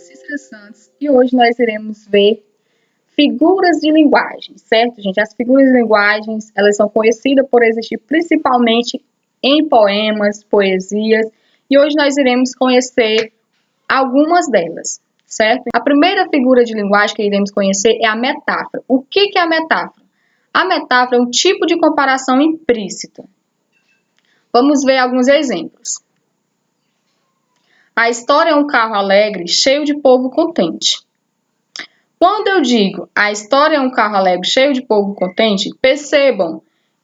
Cícera Santos e hoje nós iremos ver figuras de linguagem, certo, gente? As figuras de linguagens, elas são conhecidas por existir principalmente em poemas, poesias, e hoje nós iremos conhecer algumas delas, certo? A primeira figura de linguagem que iremos conhecer é a metáfora. O que é a metáfora? A metáfora é um tipo de comparação implícita. Vamos ver alguns exemplos. A história é um carro alegre, cheio de povo contente. Quando eu digo a história é um carro alegre, cheio de povo contente, percebam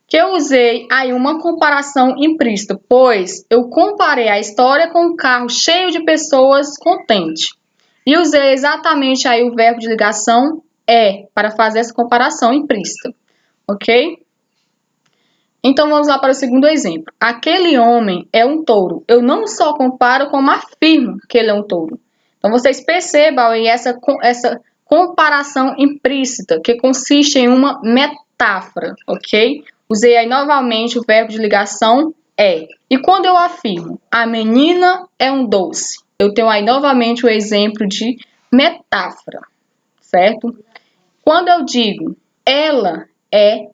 que eu usei aí uma comparação implícita, pois eu comparei a história com um carro cheio de pessoas contentes. E usei exatamente aí o verbo de ligação para fazer essa comparação implícita, ok? Então vamos lá para o segundo exemplo. Aquele homem é um touro. Eu não só comparo, como afirmo que ele é um touro. Então vocês percebam aí essa comparação implícita, que consiste em uma metáfora, ok? Usei aí novamente o verbo de ligação é. E quando eu afirmo, a menina é um doce, eu tenho aí novamente o exemplo de metáfora, certo? Quando eu digo, ela é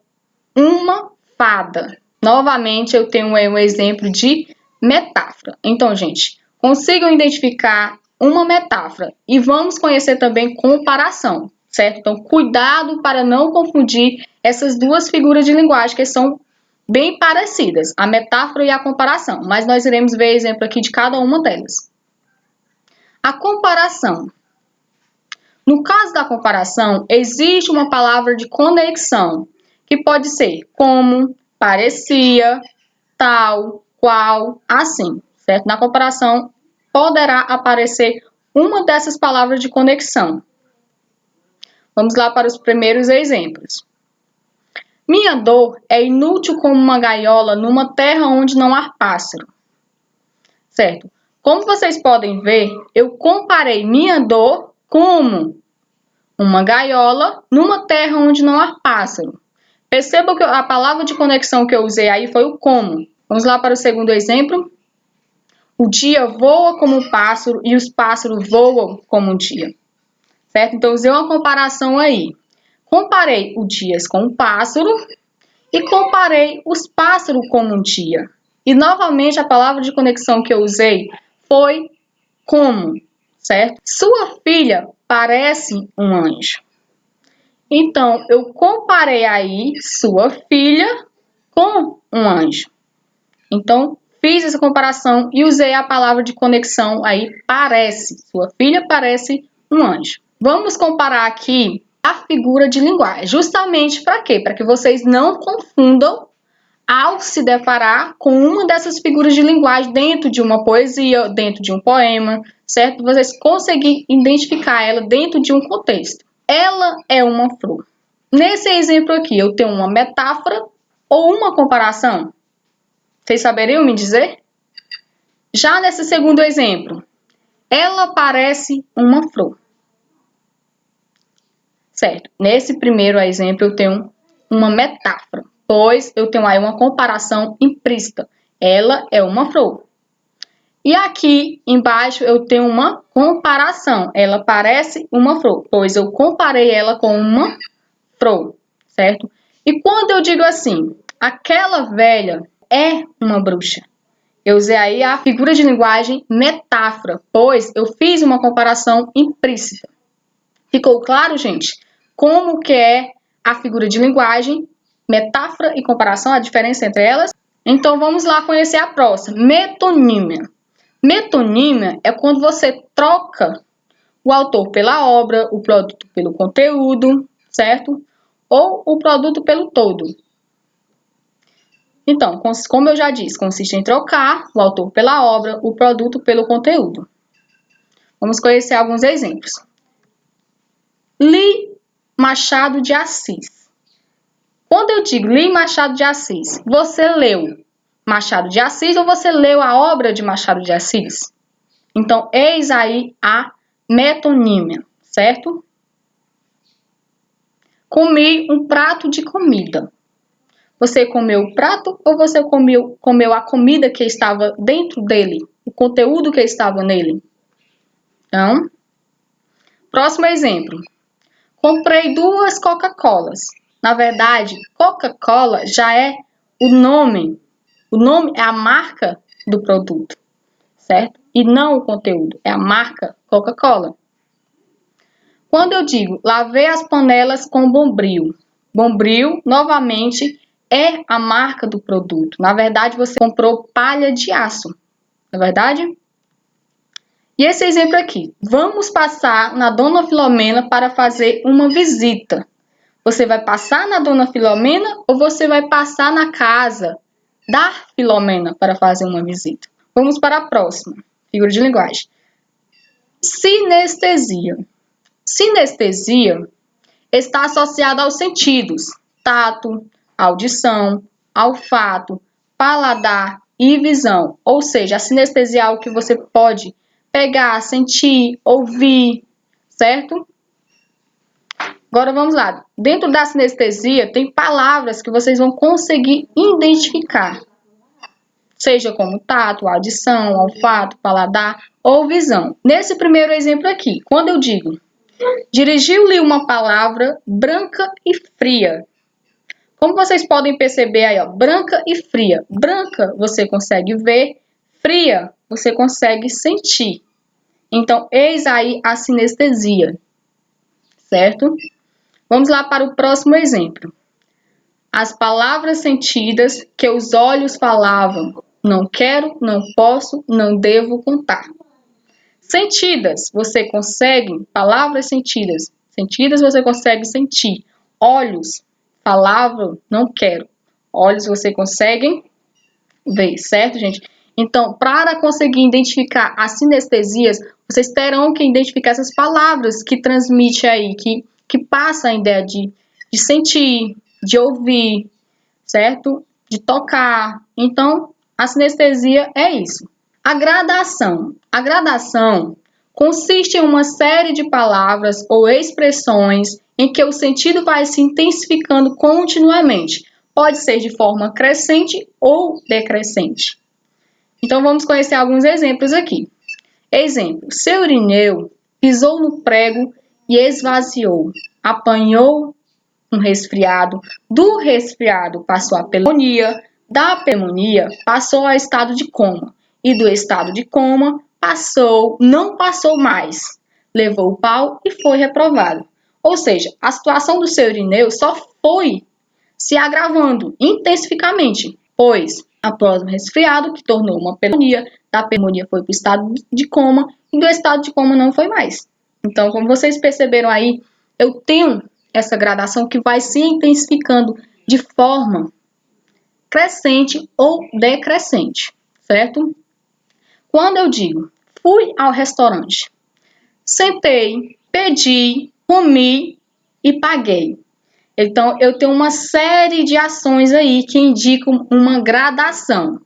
uma fada, novamente eu tenho aí um exemplo de metáfora. Então, gente, consigam identificar uma metáfora e vamos conhecer também comparação, certo? Então, cuidado para não confundir essas duas figuras de linguagem que são bem parecidas, a metáfora e a comparação, mas nós iremos ver exemplo aqui de cada uma delas. A comparação. No caso da comparação, existe uma palavra de conexão, que pode ser como, parecia, tal, qual, assim, certo? Na comparação, poderá aparecer uma dessas palavras de conexão. Vamos lá para os primeiros exemplos. Minha dor é inútil como uma gaiola numa terra onde não há pássaro. Certo? Como vocês podem ver, eu comparei minha dor como uma gaiola numa terra onde não há pássaro. Perceba que a palavra de conexão que eu usei aí foi o como. Vamos lá para o segundo exemplo. O dia voa como um pássaro e os pássaros voam como um dia. Certo? Então, usei uma comparação aí. Comparei o dia com o pássaro e comparei os pássaros com um dia. E, novamente, a palavra de conexão que eu usei foi como, certo? Sua filha parece um anjo. Então, eu comparei aí sua filha com um anjo. Então, fiz essa comparação e usei a palavra de conexão aí, parece. Sua filha parece um anjo. Vamos comparar aqui a figura de linguagem. Justamente para quê? Para que vocês não confundam ao se deparar com uma dessas figuras de linguagem dentro de uma poesia, dentro de um poema, certo? Vocês conseguirem identificar ela dentro de um contexto. Ela é uma flor. Nesse exemplo aqui, eu tenho uma metáfora ou uma comparação? Vocês saberiam me dizer? Já nesse segundo exemplo, ela parece uma flor. Certo? Nesse primeiro exemplo, eu tenho uma metáfora, pois eu tenho aí uma comparação implícita. Ela é uma flor. E aqui embaixo eu tenho uma comparação. Ela parece uma flor, pois eu comparei ela com uma flor, certo? E quando eu digo assim, aquela velha é uma bruxa, eu usei aí a figura de linguagem metáfora, pois eu fiz uma comparação implícita. Ficou claro, gente? Como que é a figura de linguagem, metáfora e comparação, a diferença entre elas? Então vamos lá conhecer a próxima, metonímia. Metonímia é quando você troca o autor pela obra, o produto pelo conteúdo, certo? Ou o produto pelo todo. Então, como eu já disse, consiste em trocar o autor pela obra, o produto pelo conteúdo. Vamos conhecer alguns exemplos. Li Machado de Assis. Quando eu digo li Machado de Assis, você leu Machado de Assis ou você leu a obra de Machado de Assis? Então, eis aí a metonímia, certo? Comi um prato de comida. Você comeu o prato ou você comeu a comida que estava dentro dele, o conteúdo que estava nele? Então, Próximo exemplo. Comprei 2 Coca-Colas. Na verdade, Coca-Cola já é o nome. O nome é a marca do produto, certo? E não o conteúdo, é a marca Coca-Cola. Quando eu digo lavei as panelas com Bombril, Bombril, novamente, é a marca do produto. Na verdade, você comprou palha de aço, não é verdade? E esse exemplo aqui, vamos passar na Dona Filomena para fazer uma visita. Você vai passar na Dona Filomena ou você vai passar na casa da Filomena para fazer uma visita? Vamos para a próxima figura de linguagem. Sinestesia. Sinestesia está associada aos sentidos: tato, audição, olfato, paladar e visão. Ou seja, a sinestesia é algo que você pode pegar, sentir, ouvir, certo? Agora vamos lá. Dentro da sinestesia tem palavras que vocês vão conseguir identificar. Seja como tato, audição, olfato, paladar ou visão. Nesse primeiro exemplo aqui, quando eu digo dirigiu-lhe uma palavra branca e fria. Como vocês podem perceber aí, ó, branca e fria. Branca você consegue ver, fria você consegue sentir. Então, eis aí a sinestesia, certo? Vamos lá para o próximo exemplo. As palavras sentidas que os olhos falavam. Não quero, não posso, não devo contar. Sentidas, você consegue, palavras sentidas. Sentidas você consegue sentir. Olhos, falavam, não quero. Olhos você consegue ver, certo, gente? Então, para conseguir identificar as sinestesias, vocês terão que identificar essas palavras que transmite aí, que passa a ideia de sentir, de ouvir, certo? De tocar. Então, a sinestesia é isso. A gradação. A gradação consiste em uma série de palavras ou expressões em que o sentido vai se intensificando continuamente. Pode ser de forma crescente ou decrescente. Então, vamos conhecer alguns exemplos aqui. Exemplo: seu Irineu pisou no prego e esvaziou. Apanhou um resfriado. Do resfriado passou a pneumonia. Da pneumonia passou ao estado de coma. E do estado de coma não passou mais. Levou o pau e foi reprovado. Ou seja, a situação do seu Irineu só foi se agravando intensificamente, pois após um resfriado que tornou uma pneumonia, da pneumonia foi para o estado de coma e do estado de coma não foi mais. Então, como vocês perceberam aí, eu tenho essa gradação que vai se intensificando de forma crescente ou decrescente, certo? Quando eu digo fui ao restaurante, sentei, pedi, comi e paguei. Então, eu tenho uma série de ações aí que indicam uma gradação.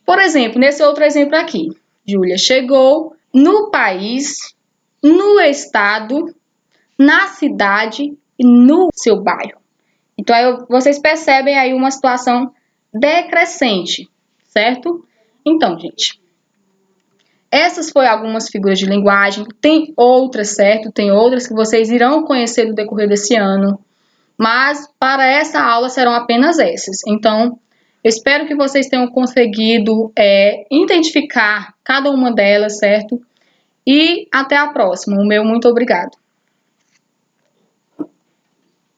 Por exemplo, nesse outro exemplo aqui, Júlia chegou no país, no estado, na cidade e no seu bairro. Então, vocês percebem aí uma situação decrescente, certo? Então, gente, essas foram algumas figuras de linguagem. Tem outras, certo? Tem outras que vocês irão conhecer no decorrer desse ano. Mas, para essa aula, serão apenas essas. Então, eu espero que vocês tenham conseguido identificar cada uma delas, certo? E até a próxima. O meu muito obrigado.